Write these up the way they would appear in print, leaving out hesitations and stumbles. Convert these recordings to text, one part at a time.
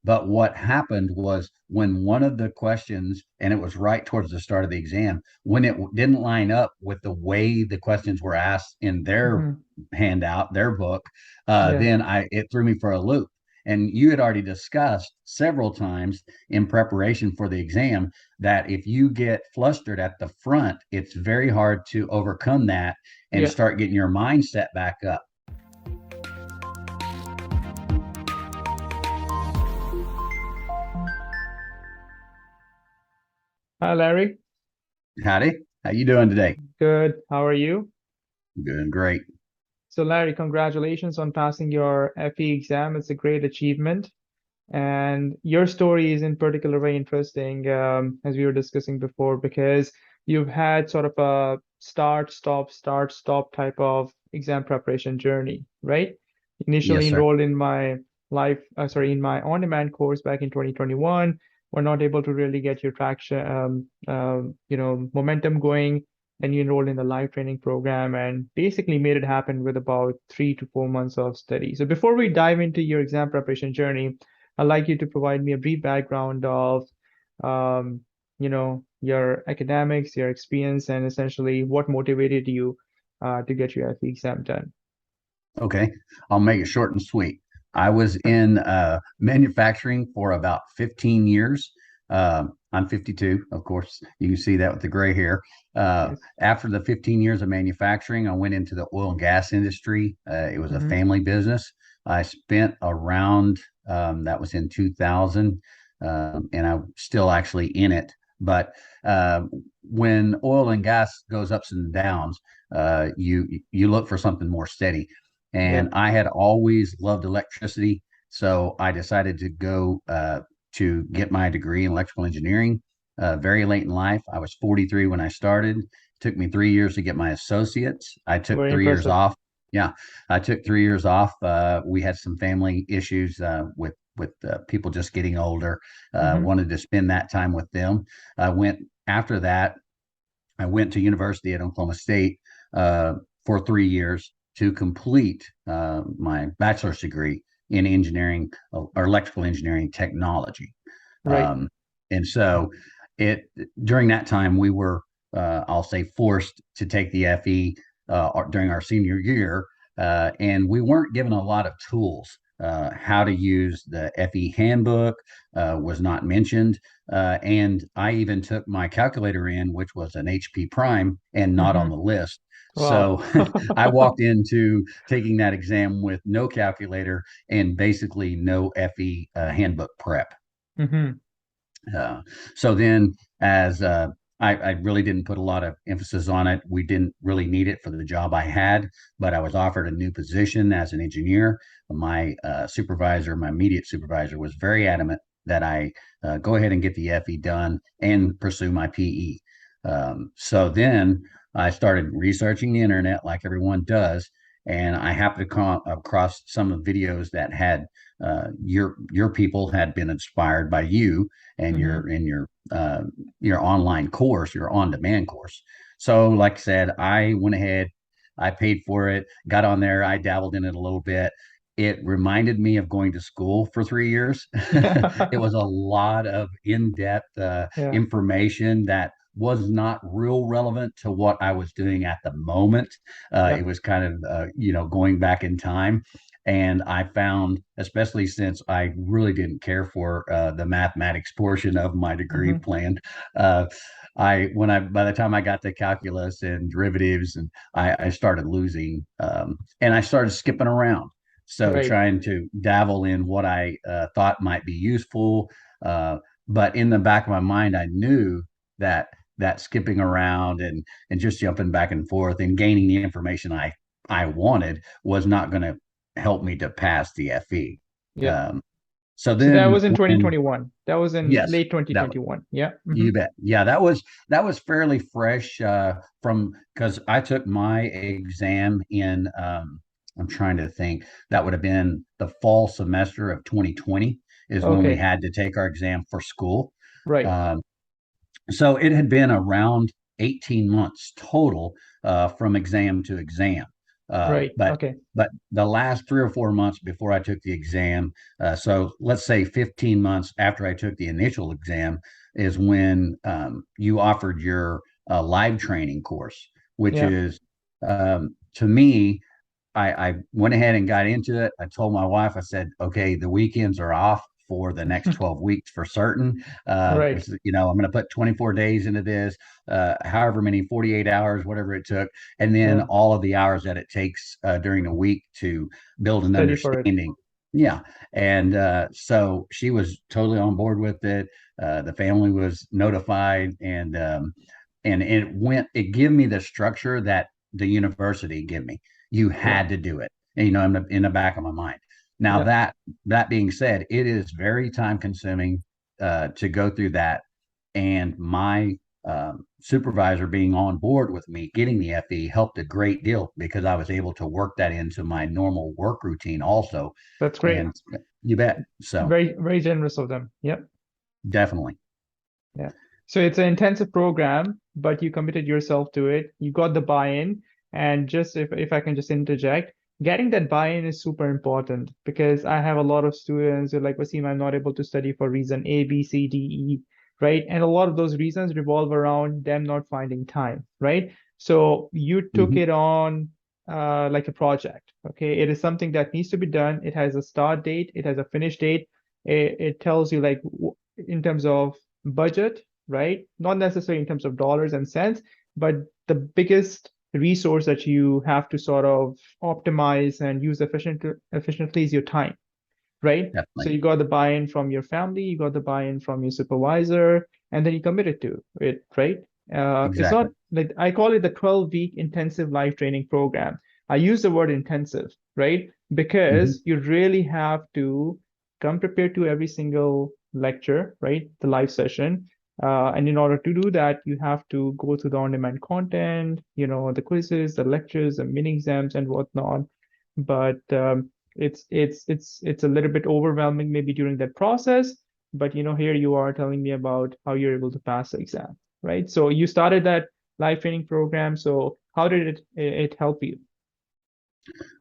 But what happened was when one of the questions, and it was right towards the start of the exam, when it didn't line up with the way the questions were asked in their Hmm. handout, their book, Yeah. then it threw me for a loop. And you had already discussed several times in preparation for the exam that if you get flustered at the front, it's very hard to overcome that and Yeah. start getting your mindset back up. Hi, Larry. Howdy, how you doing today? Good. How are you? Doing great. So, Larry, congratulations on passing your FE exam. It's a great achievement. And your story is in particular very interesting, as we were discussing before, because you've had sort of a start, stop type of exam preparation journey, right? Initially Yes, sir. enrolled in my in my on-demand course back in 2021, were not able to really get your traction, momentum going. Then you enrolled in the live training program and basically made it happen with about 3 to 4 months of study. So before we dive into your exam preparation journey, I'd like you to provide me a brief background of, your academics, your experience, and essentially what motivated you to get your FE exam done. Okay, I'll make it short and sweet. I was in manufacturing for about 15 years. I'm 52, of course. You can see that with the gray hair. Yes. After the 15 years of manufacturing, I went into the oil and gas industry. It was a Mm-hmm. family business. I spent around, that was in 2000, and I'm still actually in it. But uh, when oil and gas goes ups and downs, you look for something more steady. Yeah. And I had always loved electricity. So I decided to go to get my degree in electrical engineering very late in life. I was 43 when I started. It took me 3 years to get my associates. I took Very 3 years impressive. off. Yeah, I took 3 years off. We had some family issues with people just getting older. Mm-hmm. Wanted to spend that time with them. I went after that. I went to university at Oklahoma State for 3 years to complete my bachelor's degree in engineering or electrical engineering technology. Right. Um, and so it during that time we were, I'll say, forced to take the FE during our senior year, and we weren't given a lot of tools. How to use the FE handbook was not mentioned. And I even took my calculator in, which was an HP Prime and not on Mm-hmm. the list. Wow. So I walked into taking that exam with no calculator and basically no FE handbook prep. Mm-hmm. Uh, so then, as I really didn't put a lot of emphasis on it, we didn't really need it for the job I had, but I was offered a new position as an engineer. My supervisor, my immediate supervisor, was very adamant that I go ahead and get the FE done and pursue my PE. So then I started researching the internet like everyone does, and I happened to come across some of the videos that had your people had been inspired by you and Mm-hmm. your online course, your on-demand course. So, like I said, I went ahead, I paid for it, got on there, I dabbled in it a little bit. It reminded me of going to school for 3 years. It was a lot of in-depth Yeah. information that was not real relevant to what I was doing at the moment. It Yep. was kind of going back in time. And I found, especially since I really didn't care for the mathematics portion of my degree Mm-hmm. plan, uh, by the time I got to calculus and derivatives, and I started losing, and I started skipping around. So Right. trying to dabble in what I thought might be useful, uh, but in the back of my mind, I knew that skipping around and just jumping back and forth and gaining the information I wanted was not going to help me to pass the FE. Yeah. Um, so So that then was in when 2021. That was in yes, late that 2021. Yeah. Mm-hmm. you bet. Yeah, that was fairly fresh from because I took my exam in I'm trying to think, that would have been the fall semester of 2020 is when we Okay. had to take our exam for school. Right. Um, so it had been around 18 months total from exam to exam. Right. But Okay. the last 3 or 4 months before I took the exam, so let's say 15 months after I took the initial exam, is when you offered your live training course, which Yeah. is to me, I went ahead and got into it. I told my wife, I said, okay, the weekends are off for the next 12 weeks for certain. Right. I'm going to put 24 days into this, however many, 48 hours, whatever it took, and then Yeah. all of the hours that it takes during the week to build an Study for it. understanding. Yeah. And so she was totally on board with it. The family was notified, and it gave me the structure that the university gave me. You Yeah. had to do it, in the back of my mind. Now Yeah. that being said, it is very time consuming to go through that, and my supervisor being on board with me getting the FE helped a great deal because I was able to work that into my normal work routine also, That's great. and you bet. So Very, very generous of them. Yep. definitely, Yeah. So it's an intensive program, but you committed yourself to it. You got the buy-in. And just if I can just interject, getting that buy-in is super important because I have a lot of students who are like, Wasim, I'm not able to study for reason A, B, C, D, E, right? And a lot of those reasons revolve around them not finding time, right? So you took hmm it on like a project, okay? It is something that needs to be done. It has a start date, it has a finish date. It tells you like in terms of budget, right? Not necessarily in terms of dollars and cents, but the biggest resource that you have to sort of optimize and use efficiently is your time, right? So definitely, you got the buy-in from your family, you got the buy-in from your supervisor, and then you committed to it, right? It's not exactly. like I call it the 12-week intensive life training program. I use the word intensive, right? hmm Because you really have to come prepared to every single lecture, right? The live session. And in order to do that, you have to go through the on-demand content, the quizzes, the lectures, the mini exams, and whatnot. But it's a little bit overwhelming maybe during that process, but here you are telling me about how you're able to pass the exam, right? So you started that live training program. So how did it help you?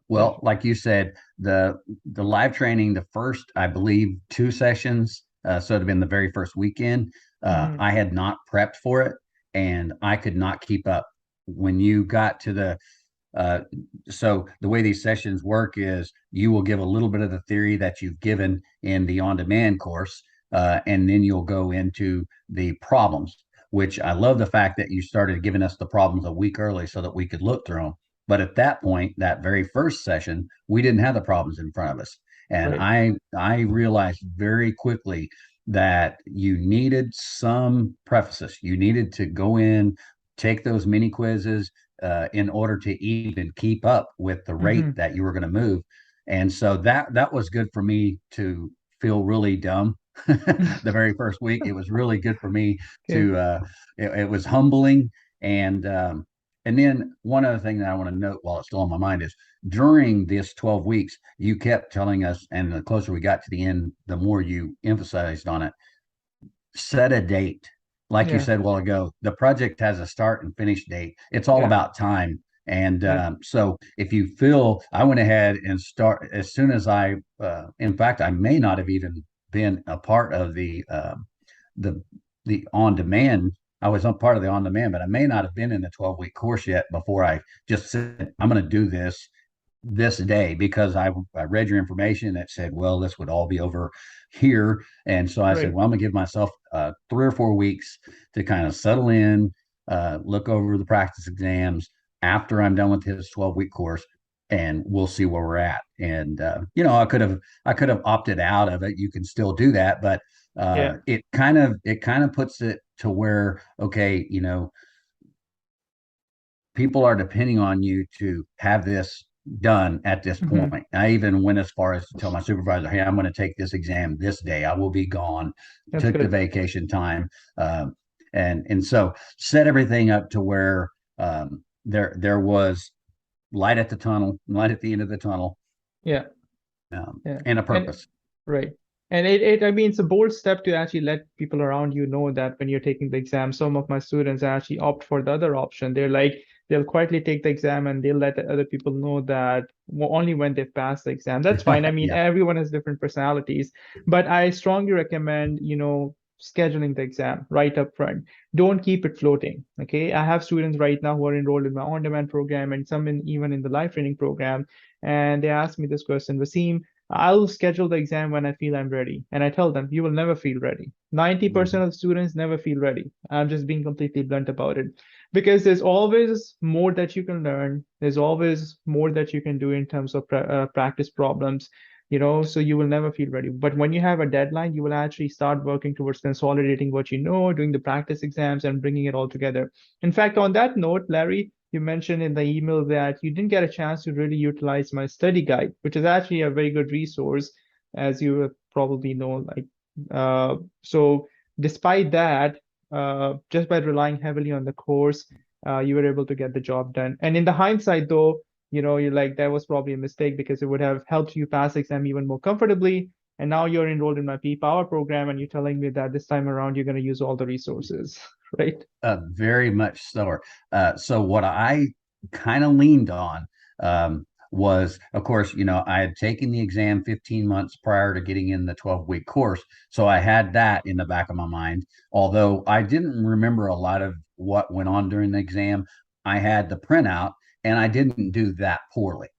Well, like you said, the live training, the first, I believe, two sessions, so it'd have been the very first weekend. Mm-hmm. I had not prepped for it, and I could not keep up. When you got to uh, so the way these sessions work is you will give a little bit of the theory that you've given in the on-demand course, and then you'll go into the problems. Which I love the fact that you started giving us the problems a week early so that we could look through them. But at that point, that very first session, we didn't have the problems in front of us. And Right. I realized very quickly that you needed some prefaces. You needed to go in, take those mini quizzes in order to even keep up with the rate Mm-hmm. that you were going to move. And so that was good for me to feel really dumb the very first week. It was really good for me Okay. to it was humbling, and and then one other thing that I want to note while it's still on my mind is during this 12 weeks, you kept telling us, and the closer we got to the end, the more you emphasized on it, set a date. Like you Yeah. said a while ago, the project has a start and finish date. It's all Yeah. about time. And Yeah. so if you feel, I went ahead and start as soon as in fact, I may not have even been a part of the the on demand. I was a part of the on demand, but I may not have been in the 12-week course yet before I just said, I'm going to do this day because I read your information that said, well, this would all be over here. And so I said, Right. well, I'm going to give myself 3 or 4 weeks to kind of settle in, look over the practice exams after I'm done with his 12-week course. And we'll see where we're at. And I could have opted out of it. You can still do that, but Yeah. it kind of puts it to where, okay, people are depending on you to have this done at this Mm-hmm. point. I even went as far as to tell my supervisor, "Hey, I'm going to take this exam this day. I will be gone." That's Took the good. vacation time, and so set everything up to where there was light at the tunnel, light at the end of the tunnel, Yeah. Yeah. and a And purpose. right. And I mean, it's a bold step to actually let people around you know that when you're taking the exam. Some of my students actually opt for the other option. They're like, they'll quietly take the exam and they'll let the other people know that only when they've passed the exam. That's fine. I mean, Yeah. everyone has different personalities, but I strongly recommend, scheduling the exam right up front. Don't keep it floating. Okay. I have students right now who are enrolled in my on-demand program and some even in the live training program. And they ask me this question, Wasim, I'll schedule the exam when I feel I'm ready. And I tell them, you will never feel ready. 90% Mhm. of students never feel ready. I'm just being completely blunt about it because there's always more that you can learn. There's always more that you can do in terms of practice problems, so you will never feel ready. But when you have a deadline, you will actually start working towards consolidating what you know, doing the practice exams, and bringing it all together. In fact, on that note, Larry, you mentioned in the email that you didn't get a chance to really utilize my study guide, which is actually a very good resource, as you probably know. So despite that, just by relying heavily on the course, you were able to get the job done. And in the hindsight, though, you're like, that was probably a mistake because it would have helped you pass the exam even more comfortably. And now you're enrolled in my P Power program, and you're telling me that this time around you're going to use all the resources, right? Very much so. So what I kind of leaned on was, of course, I had taken the exam 15 months prior to getting in the 12-week course. So I had that in the back of my mind. Although I didn't remember a lot of what went on during the exam, I had the printout and I didn't do that poorly.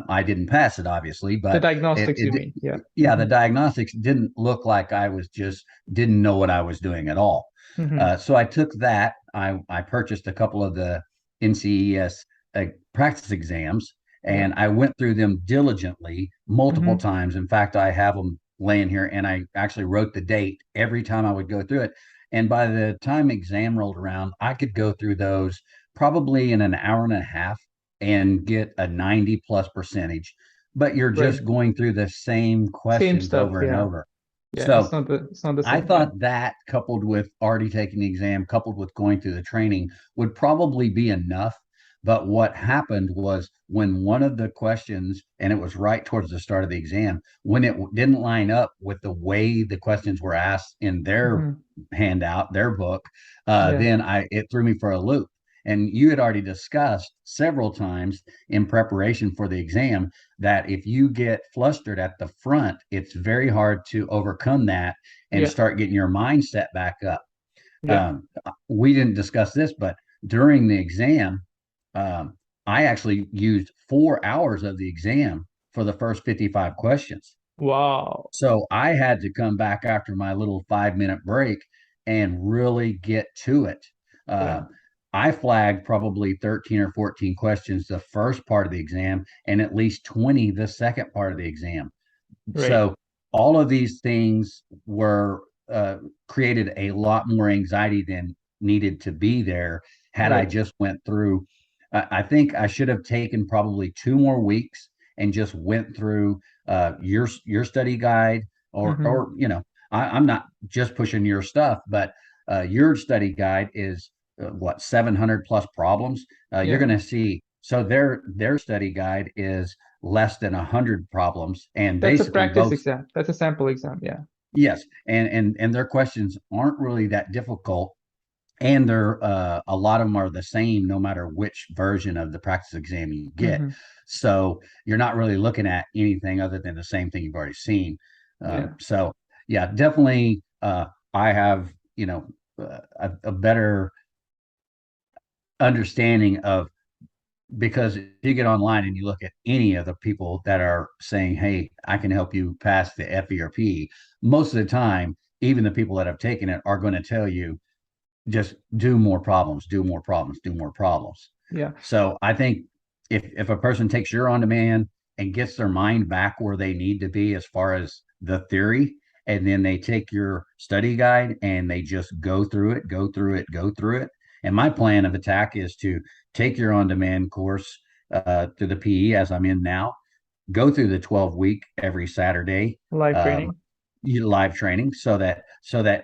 I didn't pass it, obviously, The but diagnostics, you mean? Yeah. yeah, the Hmm. diagnostics didn't look like I was just didn't know what I was doing at all. Hmm. So I took that. I purchased a couple of the NCEES practice exams, Yeah. and I went through them diligently multiple Hmm. times. In fact, I have them laying here, and I actually wrote the date every time I would go through it. And by the time exam rolled around, I could go through those probably in an hour and a half and get a 90 plus percentage. But you're Right. just going through the same Same questions stuff. over and Yeah. over. Yeah. So It's not the I same. Yeah. thought that coupled with already taking the exam, coupled with going through the training would probably be enough. But what happened was when one of the questions, and it was right towards the start of the exam, when it didn't line up with the way the questions were asked in their Hmm. handout, their book, Yeah. then it threw me for a loop. And you had already discussed several times in preparation for the exam that if you get flustered at the front, it's very hard to overcome that and Yeah. start getting your mindset back up. Yeah. We didn't discuss this, but during the exam, um, I actually used 4 hours of the exam for the first 55 questions. Wow. So I had to come back after my little 5 minute break and really get to it. Uh, Yeah. I flagged probably 13 or 14 questions the first part of the exam and at least 20 the second part of the exam. Right. So all of these things were created a lot more anxiety than needed to be there had I Right. just went through. I think I should have taken probably 2 more weeks and just went through your study guide Hmm. or I'm not just pushing your stuff, but your study guide is what 700 plus problems. You're Yeah. going to see. So their study guide is less than 100 problems and That's a basically practice both. exam. That's a sample exam. Yeah. Yes, and their questions aren't really that difficult, and they're a lot of them are the same no matter which version of the practice exam you get. Hmm. So you're not really looking at anything other than the same thing you've already seen. Yeah. So yeah, definitely I have a better understanding of, because if you get online and you look at any of the people that are saying, "Hey, I can help you pass the FE or PE," most of the time, even the people that have taken it are going to tell you just do more problems, do more problems, do more problems. Yeah. So I think if a person takes your on demand and gets their mind back where they need to be as far as the theory, and then they take your study guide and they just go through it, go through it, go through it. And my plan of attack is to take your on demand course to the PE as I'm in now, go through the 12-week every Saturday, Live um, training. live training, so that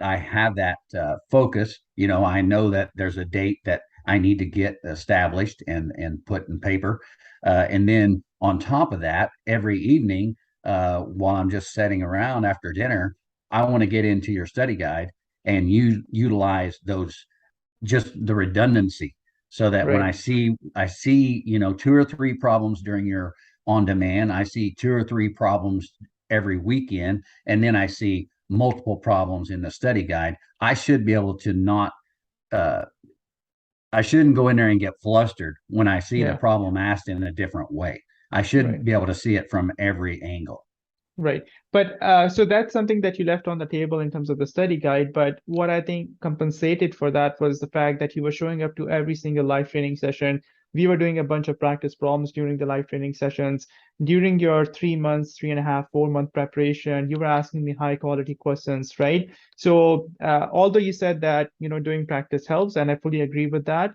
I have that focus. I know that there's a date that I need to get established and put in paper, and then on top of that, every evening while I'm just sitting around after dinner, I want to get into your study guide and utilize those, just the redundancy. so that when Right. I see, you know, two or three problems during your on demand, I see two or three problems every weekend, and then I see multiple problems in the study guide. I should be able to not, uh, I shouldn't go in there and get flustered when I see the Yeah. problem asked in a different way. I should Right. be able to see it from every angle. Right. But so that's something that you left on the table in terms of the study guide. But what I think compensated for that was the fact that you were showing up to every single live training session. We were doing a bunch of practice problems during the live training sessions. During your 3 months, 3.5, 4 month preparation, you were asking me high quality questions, right? So although you said that, doing practice helps, and I fully agree with that.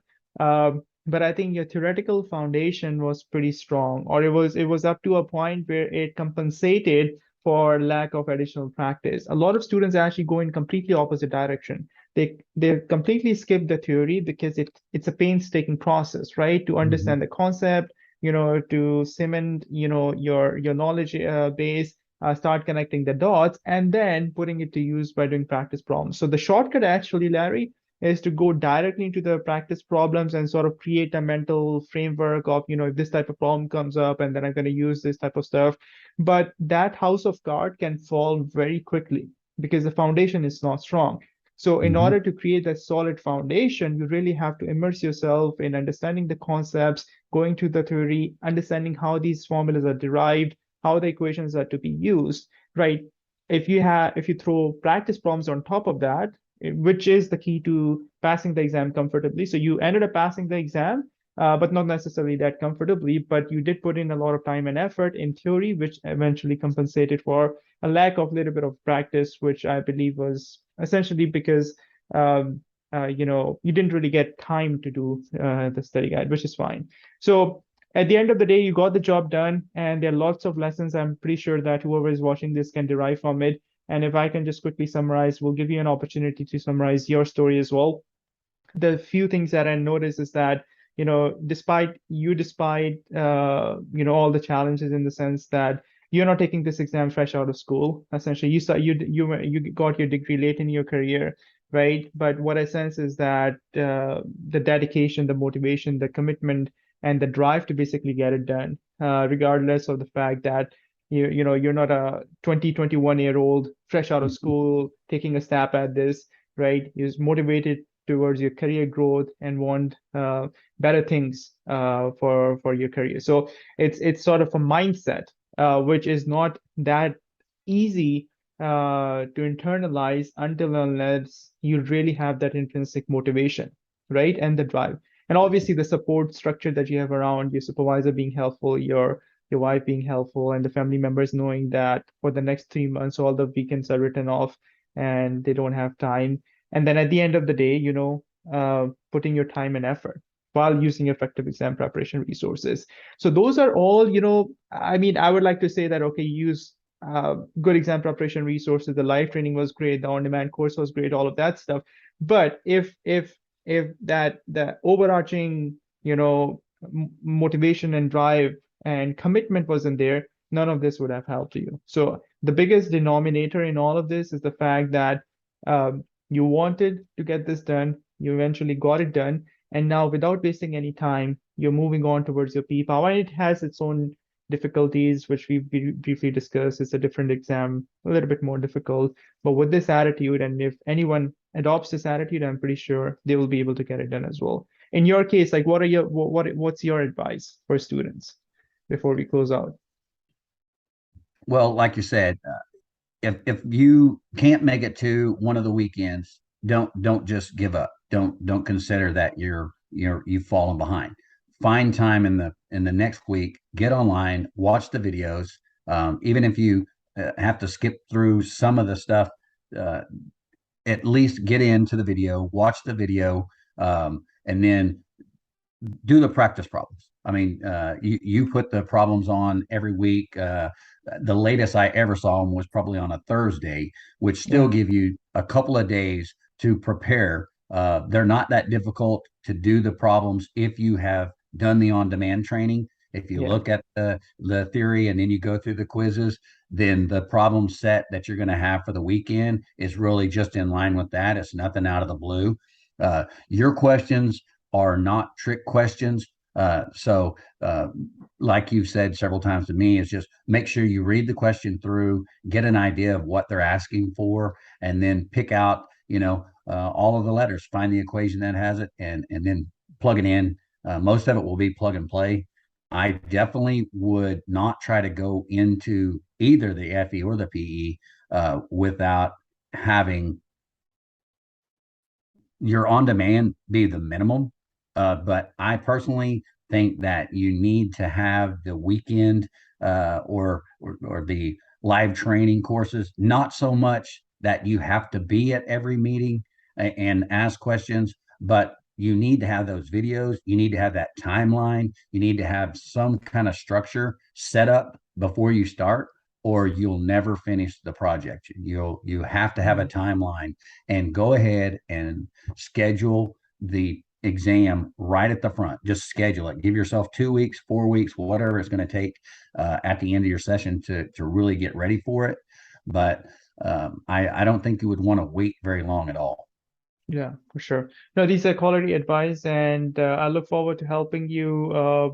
But I think your theoretical foundation was pretty strong, or it was up to a point where it compensated for lack of additional practice. A lot of students actually go in completely opposite direction. They completely skip the theory because it's a painstaking process, right? To Mhm. understand the concept, to cement, your knowledge base, start connecting the dots, and then putting it to use by doing practice problems. So the shortcut actually, Larry, is to go directly into the practice problems and sort of create a mental framework of, if this type of problem comes up and then I'm going to use this type of stuff. But that house of card can fall very quickly because the foundation is not strong. So in Mhm. order to create that solid foundation, you really have to immerse yourself in understanding the concepts, going to the theory, understanding how these formulas are derived, how the equations are to be used, right? If you throw practice problems on top of that, which is the key to passing the exam comfortably. So you ended up passing the exam, but not necessarily that comfortably. But you did put in a lot of time and effort in theory, which eventually compensated for a lack of little bit of practice, which I believe was essentially because you didn't really get time to do the study guide, which is fine. So at the end of the day, you got the job done, and there are lots of lessons I'm pretty sure that whoever is watching this can derive from it. And if I can just quickly summarize, we'll give you an opportunity to summarize your story as well. The few things that I noticed is that, despite all the challenges in the sense that you're not taking this exam fresh out of school. Essentially, you got your degree late in your career, right? But what I sense is that the dedication, the motivation, the commitment, and the drive to basically get it done, regardless of the fact that you're not a 21 year old fresh out of school taking a stab at this, right? You're motivated towards your career growth and want better things for your career. So it's sort of a mindset which is not that easy to internalize until unless you really have that intrinsic motivation, right? And the drive. And obviously the support structure that you have around your supervisor being helpful, your wife being helpful, and the family members knowing that for the next 3 months all the weekends are written off and they don't have time. And then at the end of the day, putting your time and effort while using effective exam preparation resources. So those are all, I mean, I would like to say that, okay, use good exam preparation resources. The live training was great. The on-demand course was great, all of that stuff. But if that the overarching, motivation and drive and commitment wasn't there, none of this would have helped you. So the biggest denominator in all of this is the fact that you wanted to get this done, you eventually got it done, and now without wasting any time, you're moving on towards your P-POW. And it has its own difficulties, which we briefly discussed. It's a different exam, a little bit more difficult. But with this attitude, and if anyone adopts this attitude, I'm pretty sure they will be able to get it done as well. In your case, like what's your advice for students before we close out? Well, like you said, if you can't make it to one of the weekends, don't just give up. Don't consider that you've fallen behind. Find time in the next week. Get online, watch the videos. Even if you have to skip through some of the stuff, uh, at least get into the video, watch the video, and then do the practice problems. I mean, you put the problems on every week. The latest I ever saw them was probably on a Thursday, which still Yeah, give you a couple of days to prepare. They're not that difficult to do the problems if you have done the on-demand training. If you yeah, look at the theory and then you go through the quizzes, then the problem set that you're going to have for the weekend is really just in line with that. It's nothing out of the blue. Your questions are not trick questions. Like you've said several times to me, is just make sure you read the question through, get an idea of what they're asking for, and then pick out, all of the letters, find the equation that has it, and then plug it in. Most of it will be plug and play. I definitely would not try to go into either the FE or the PE without having your on demand be the minimum. But I personally think that you need to have the weekend or the live training courses, not so much that you have to be at every meeting and ask questions, but you need to have those videos. You need to have that timeline. You need to have some kind of structure set up before you start, or you'll never finish the project. You have to have a timeline and go ahead and schedule the exam right at the front. Just schedule it. Give yourself 2 weeks, 4 weeks, whatever it's going to take at the end of your session to really get ready for it. But I don't think you would want to wait very long at all. Yeah, for sure. No, these are quality advice, and I look forward to helping you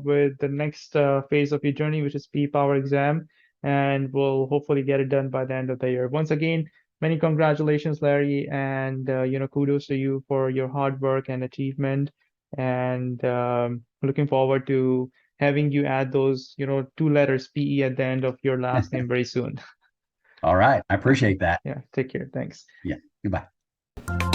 with the next phase of your journey, which is P-Power exam, and we'll hopefully get it done by the end of the year. Once again, many congratulations, Larry, and kudos to you for your hard work and achievement. And looking forward to having you add those, two letters PE at the end of your last name very soon. All right. I Okay. appreciate that. Yeah. Take care. Thanks. Yeah. Goodbye.